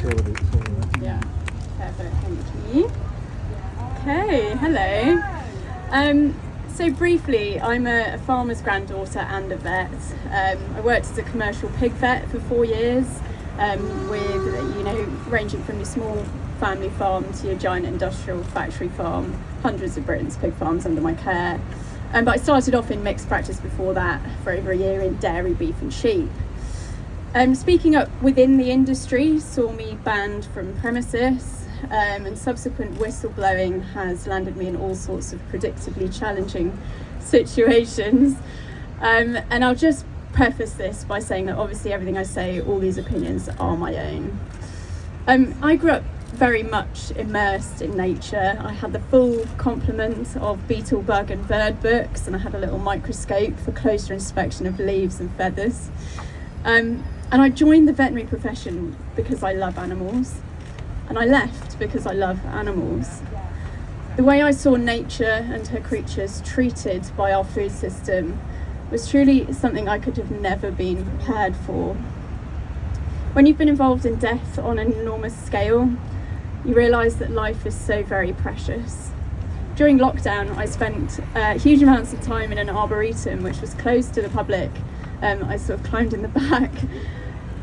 forward it to Yeah, perfect, thank you. Okay, hello. So briefly, I'm a farmer's granddaughter and a vet. I worked as a commercial pig vet for 4 years, with, ranging from your small family farm to your giant industrial factory farm, hundreds of Britain's pig farms under my care. But I started off in mixed practice before that for over a year in dairy, beef and sheep. Speaking up within the industry saw me banned from premises, and subsequent whistleblowing has landed me in all sorts of predictably challenging situations. And I'll just preface this by saying that obviously everything I say, all these opinions are my own. I grew up very much immersed in nature. I had the full complement of beetle, bug and bird books, and I had a little microscope for closer inspection of leaves and feathers. And I joined the veterinary profession because I love animals, and I left because I love animals. The way I saw nature and her creatures treated by our food system was truly something I could have never been prepared for. When you've been involved in death on an enormous scale, you realise that life is so very precious. During lockdown, I spent huge amounts of time in an arboretum which was closed to the public. I sort of climbed in the back.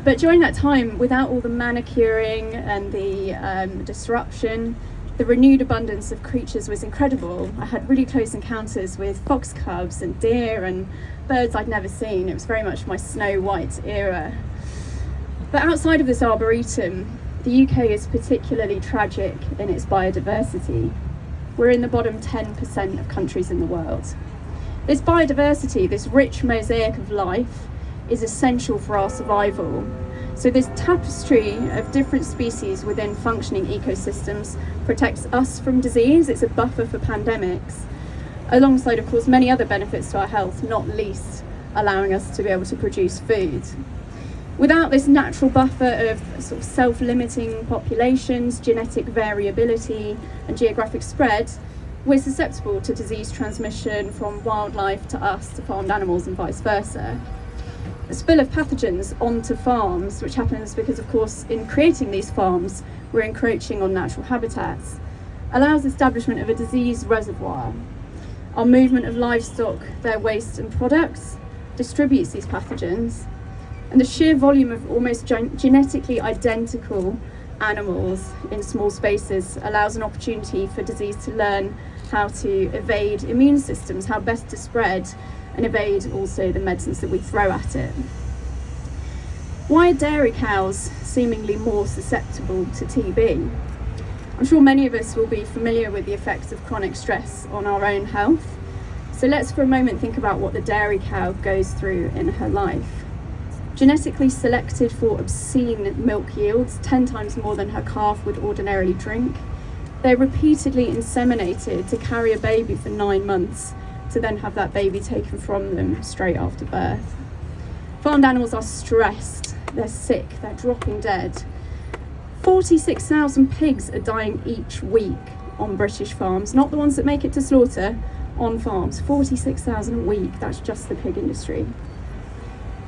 But during that time, without all the manicuring and the disruption, the renewed abundance of creatures was incredible. I had really close encounters with fox cubs and deer and birds I'd never seen. It was very much my Snow White era. But outside of this arboretum, the UK is particularly tragic in its biodiversity. We're in the bottom 10% of countries in the world. This biodiversity, this rich mosaic of life, is essential for our survival. So this tapestry of different species within functioning ecosystems protects us from disease. It's a buffer for pandemics, alongside, of course, many other benefits to our health, not least allowing us to be able to produce food. Without this natural buffer of sort of self-limiting populations, genetic variability and geographic spread, we're susceptible to disease transmission from wildlife to us to farmed animals and vice versa. The spill of pathogens onto farms, which happens because, of course, in creating these farms, we're encroaching on natural habitats, allows the establishment of a disease reservoir. Our movement of livestock, their waste and products, distributes these pathogens, and the sheer volume of almost genetically identical animals in small spaces allows an opportunity for disease to learn how to evade immune systems, how best to spread, and evade also the medicines that we throw at it. Why are dairy cows seemingly more susceptible to TB? I'm sure many of us will be familiar with the effects of chronic stress on our own health. So let's for a moment think about what the dairy cow goes through in her life. Genetically selected for obscene milk yields, 10 times more than her calf would ordinarily drink. They're repeatedly inseminated to carry a baby for 9 months, to then have that baby taken from them straight after birth. Farmed animals are stressed, they're sick, they're dropping dead. 46,000 pigs are dying each week on British farms, not the ones that make it to slaughter, on farms. 46,000 a week, that's just the pig industry.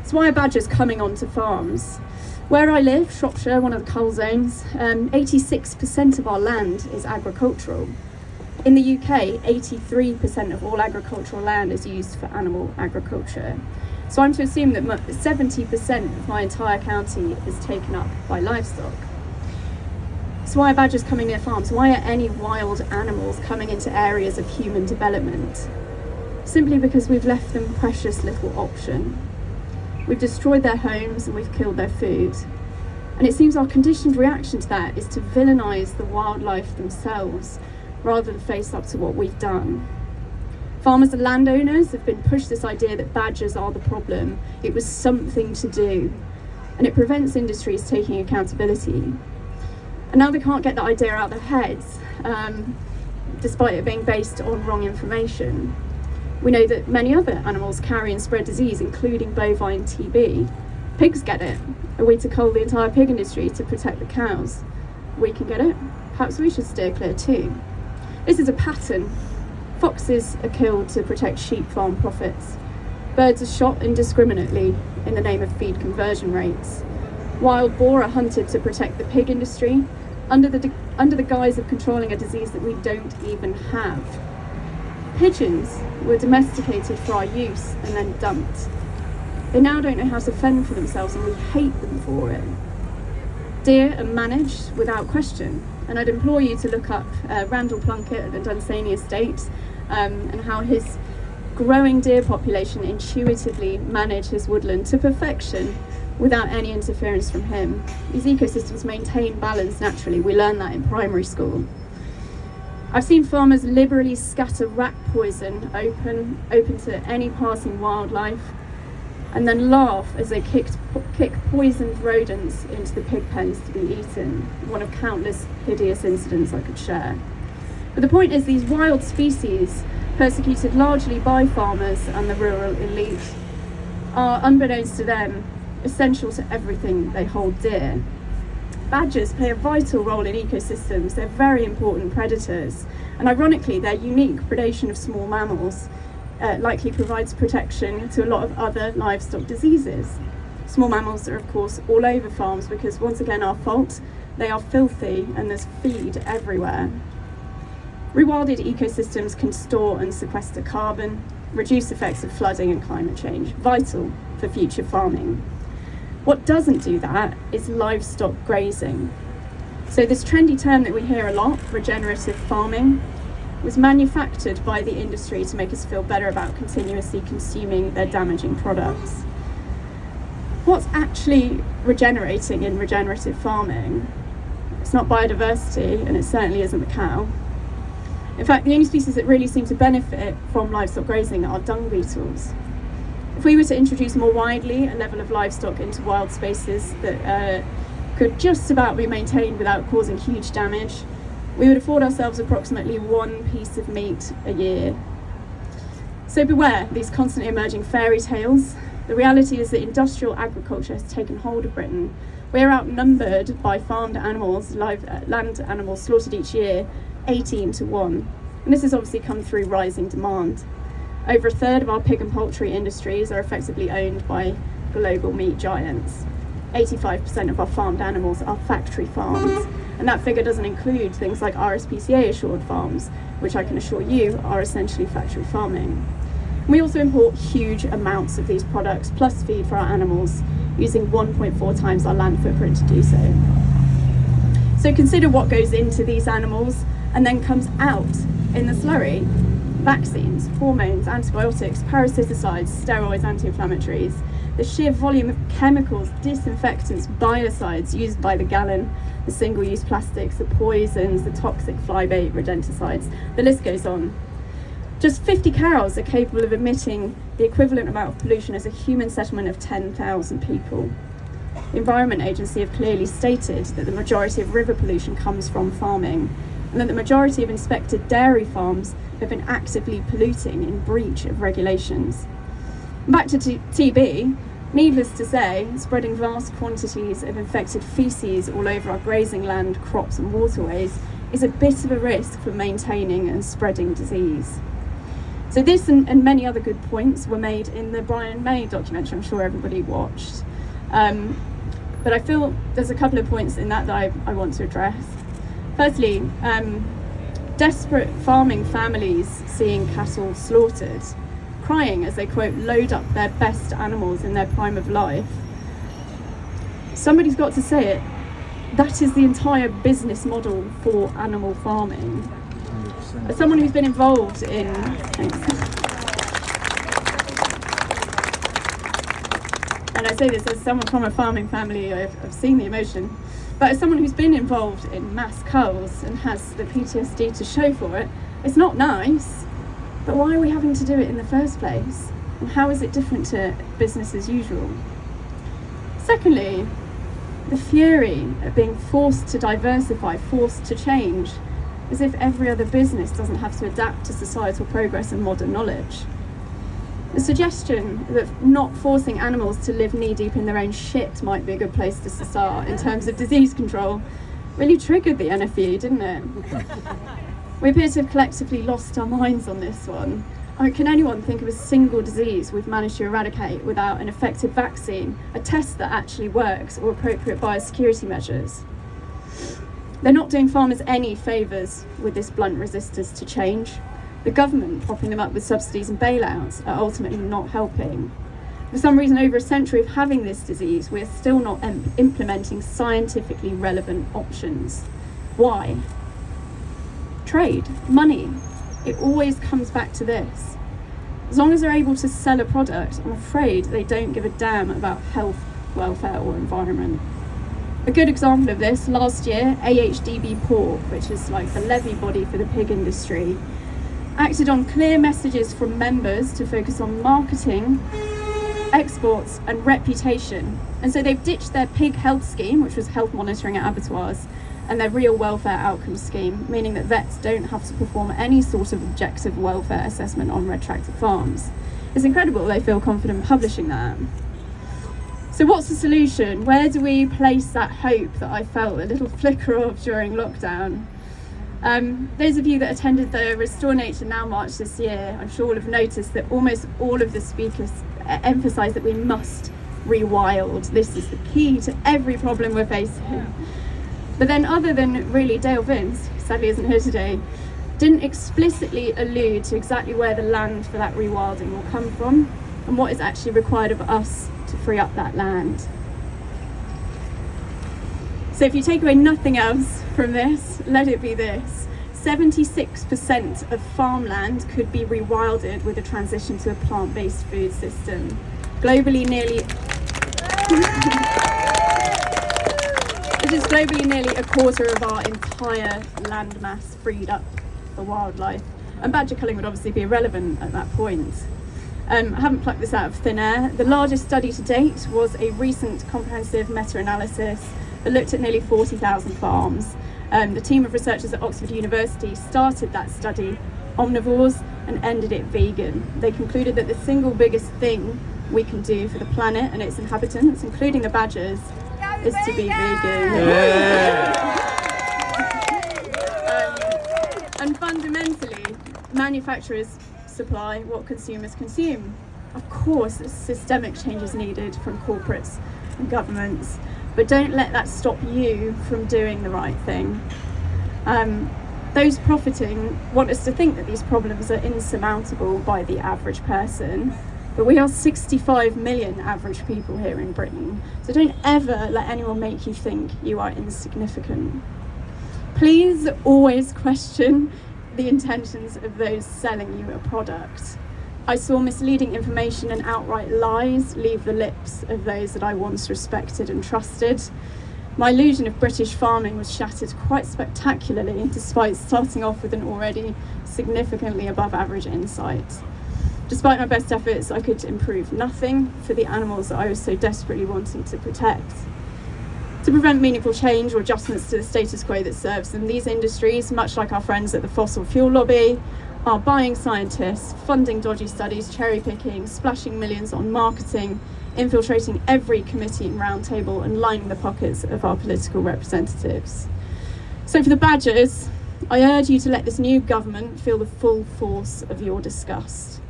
So why are badgers coming onto farms? Where I live, Shropshire, one of the Cull zones, 86% of our land is agricultural. In the UK, 83% of all agricultural land is used for animal agriculture. So I'm to assume that 70% of my entire county is taken up by livestock. So why are badgers coming near farms? Why are any wild animals coming into areas of human development? Simply because we've left them precious little option. We've destroyed their homes and we've killed their food. And it seems our conditioned reaction to that is to villainise the wildlife themselves, rather than face up to what we've done. Farmers and landowners have been pushed this idea that badgers are the problem. It was something to do, and it prevents industries taking accountability. And now they can't get that idea out of their heads, despite it being based on wrong information. We know that many other animals carry and spread disease, including bovine TB. Pigs get it. Are we to cull the entire pig industry to protect the cows? We can get it. Perhaps we should steer clear too. This is a pattern. Foxes are killed to protect sheep farm profits. Birds are shot indiscriminately in the name of feed conversion rates. Wild boar are hunted to protect the pig industry under the guise of controlling a disease that we don't even have. Pigeons were domesticated for our use and then dumped. They now don't know how to fend for themselves, and we hate them for it. Deer are managed without question, and I'd implore you to look up Randall Plunkett at the Dunsany Estate and how his growing deer population intuitively manage his woodland to perfection without any interference from him. These ecosystems maintain balance naturally. We learn that in primary school. I've seen farmers liberally scatter rat poison open to any passing wildlife, and then laugh as they kick poisoned rodents into the pig pens to be eaten. One of countless hideous incidents I could share. But the point is, these wild species, persecuted largely by farmers and the rural elite, are, unbeknownst to them, essential to everything they hold dear. Badgers play a vital role in ecosystems. They're very important predators, and ironically, their unique predation of small mammals likely provides protection to a lot of other livestock diseases. Small mammals are, of course, all over farms because, once again, our fault. They are filthy and there's feed everywhere. Rewilded ecosystems can store and sequester carbon, reduce effects of flooding and climate change, vital for future farming. What doesn't do that is livestock grazing. So this trendy term that we hear a lot, regenerative farming, was manufactured by the industry to make us feel better about continuously consuming their damaging products. What's actually regenerating in regenerative farming? It's not biodiversity, and it certainly isn't the cow. In fact, the only species that really seem to benefit from livestock grazing are dung beetles. If we were to introduce more widely a level of livestock into wild spaces that could just about be maintained without causing huge damage, we would afford ourselves approximately 1 piece of meat a year. So beware these constantly emerging fairy tales. The reality is that industrial agriculture has taken hold of Britain. We're outnumbered by farmed animals, land animals slaughtered each year, 18-1. And this has obviously come through rising demand. Over a third of our pig and poultry industries are effectively owned by global meat giants. 85% of our farmed animals are factory farms. And that figure doesn't include things like RSPCA assured farms, which I can assure you are essentially factory farming. We also import huge amounts of these products, plus feed for our animals, using 1.4 times our land footprint to do so. So consider what goes into these animals and then comes out in the slurry. Vaccines, hormones, antibiotics, parasiticides, steroids, anti-inflammatories, the sheer volume of chemicals, disinfectants, biocides used by the gallon, the single-use plastics, the poisons, the toxic flybait, rodenticides, the list goes on. Just 50 cows are capable of emitting the equivalent amount of pollution as a human settlement of 10,000 people. The Environment Agency have clearly stated that the majority of river pollution comes from farming, and that the majority of inspected dairy farms have been actively polluting in breach of regulations. Back to TB, needless to say, spreading vast quantities of infected feces all over our grazing land, crops and waterways is a bit of a risk for maintaining and spreading disease. So this and many other good points were made in the Brian May documentary I'm sure everybody watched. But I feel there's a couple of points in that I want to address. Firstly, desperate farming families seeing cattle slaughtered, crying as they, quote, load up their best animals in their prime of life. Somebody's got to say it. That is the entire business model for animal farming. 100%. As someone who's been involved in... And I say this as someone from a farming family, I've seen the emotion. But as someone who's been involved in mass culls and has the PTSD to show for it, it's not nice. But why are we having to do it in the first place? And how is it different to business as usual? Secondly, the fury at being forced to diversify, forced to change, as if every other business doesn't have to adapt to societal progress and modern knowledge. The suggestion that not forcing animals to live knee-deep in their own shit might be a good place to start in terms of disease control really triggered the NFU, didn't it? We appear to have collectively lost our minds on this one. Can anyone think of a single disease we've managed to eradicate without an effective vaccine, a test that actually works, or appropriate biosecurity measures? They're not doing farmers any favours with this blunt resistance to change. The government propping them up with subsidies and bailouts are ultimately not helping. For some reason, over a century of having this disease, we're still not implementing scientifically relevant options. Why? Trade, money. It always comes back to this. As long as they're able to sell a product, I'm afraid they don't give a damn about health, welfare, or environment. A good example of this, last year, AHDB Pork, which is like the levy body for the pig industry, acted on clear messages from members to focus on marketing, exports and reputation. And so they've ditched their pig health scheme, which was health monitoring at abattoirs, and their real welfare outcome scheme, meaning that vets don't have to perform any sort of objective welfare assessment on red tractor farms. It's incredible they feel confident publishing that. So what's the solution? Where do we place that hope that I felt a little flicker of during lockdown? Those of you that attended the Restore Nature Now March this year, I'm sure will have noticed that almost all of the speakers emphasise that we must rewild. This is the key to every problem we're facing. But then, other than really Dale Vince, who sadly isn't here today, didn't explicitly allude to exactly where the land for that rewilding will come from and what is actually required of us to free up that land. So if you take away nothing else from this, let it be this. 76% of farmland could be rewilded with a transition to a plant-based food system. Globally, nearly a quarter of our entire land mass freed up for wildlife. And badger culling would obviously be irrelevant at that point. I haven't plucked this out of thin air. The largest study to date was a recent comprehensive meta-analysis that looked at nearly 40,000 farms. The team of researchers at Oxford University started that study omnivores and ended it vegan. They concluded that the single biggest thing we can do for the planet and its inhabitants, including the badgers, is to be vegan. And fundamentally, manufacturers supply what consumers consume. Of course, systemic change is needed from corporates and governments, but don't let that stop you from doing the right thing. Those profiting want us to think that these problems are insurmountable by the average person, but we are 65 million average people here in Britain, so don't ever let anyone make you think you are insignificant. Please always question the intentions of those selling you a product. I saw misleading information and outright lies leave the lips of those that I once respected and trusted. My illusion of British farming was shattered quite spectacularly, despite starting off with an already significantly above average insight. Despite my best efforts, I could improve nothing for the animals that I was so desperately wanting to protect. To prevent meaningful change or adjustments to the status quo that serves them, these industries, much like our friends at the fossil fuel lobby, are buying scientists, funding dodgy studies, cherry-picking, splashing millions on marketing, infiltrating every committee and roundtable and lining the pockets of our political representatives. So for the badgers, I urge you to let this new government feel the full force of your disgust.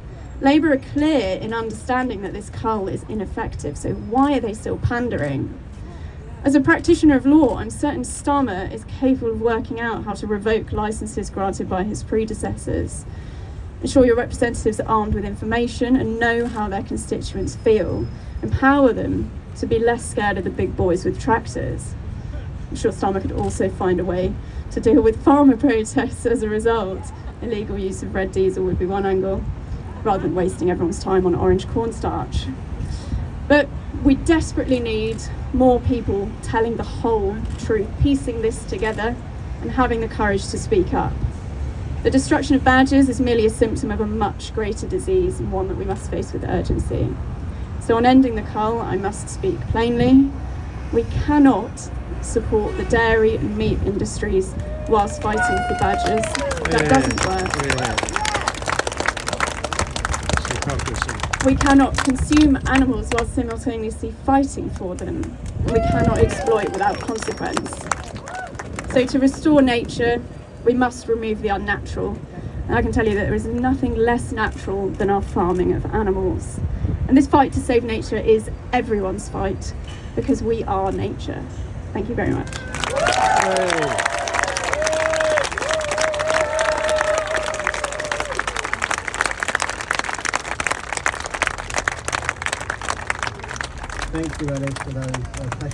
Labour are clear in understanding that this cull is ineffective, so why are they still pandering? As a practitioner of law, I'm certain Starmer is capable of working out how to revoke licences granted by his predecessors. Ensure your representatives are armed with information and know how their constituents feel. Empower them to be less scared of the big boys with tractors. I'm sure Starmer could also find a way to deal with farmer protests as a result. Illegal use of red diesel would be one angle, rather than wasting everyone's time on orange cornstarch. But we desperately need more people telling the whole truth, piecing this together and having the courage to speak up. The destruction of badgers is merely a symptom of a much greater disease and one that we must face with urgency. So on ending the cull, I must speak plainly. We cannot support the dairy and meat industries whilst fighting for badgers. That doesn't work. We cannot consume animals while simultaneously fighting for them. We cannot exploit without consequence. So to restore nature, we must remove the unnatural And I can tell you that there is nothing less natural than our farming of animals. And this fight to save nature is everyone's fight, because we are nature. Thank you very much. Thank you, Alex, for those passionate